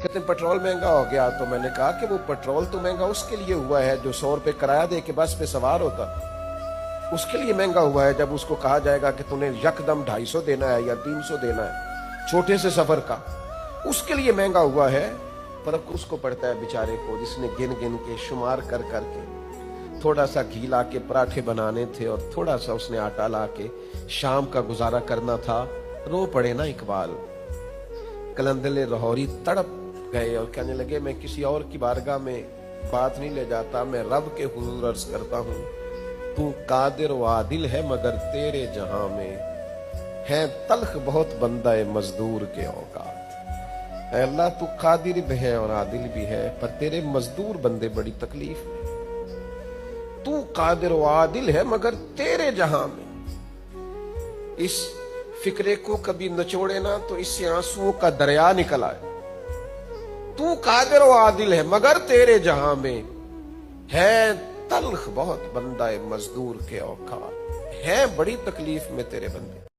कहते हैं पेट्रोल महंगा हो गया। तो मैंने कहा कि वो पेट्रोल तो महंगा उसके लिए हुआ है जो 100 रुपए किराया दे के बस पे सवार होता, उसके लिए महंगा हुआ है। जब उसको कहा जाएगा कि तूने यकदम 250 देना है या 300 देना है छोटे से सफर का, उसके लिए महंगा हुआ है। फर्क उसको पड़ता है बेचारे को जिसने गिन गिन के शुमार कर करके थोड़ा सा घी ला के पराठे बनाने थे और थोड़ा सा उसने आटा ला के शाम का गुजारा करना था। रो पड़े ना इकबाल। कलंदले लाहौरी तड़प गए और कहने लगे मैं किसी और की बारगाह में बात नहीं ले जाता, मैं रब के हुजूर अर्ज करता हूँ, तू कादिर व आदिल है मगर तेरे जहां में है तल्ख बहुत बंदा मजदूर के औकात। अल्लाह तू कादिर भी है और आदिल भी है पर तेरे मजदूर बंदे बड़ी तकलीफ में। तू कादिर व आदिल है मगर तेरे जहां में। इस फिक्रे को कभी नचोड़े ना तो इससे आंसुओं का दरिया निकल आए। तू कादिर व आदिल है मगर तेरे जहां में है तल्ख बहुत बंदा मजदूर के औकात, है बड़ी तकलीफ में तेरे बंदे।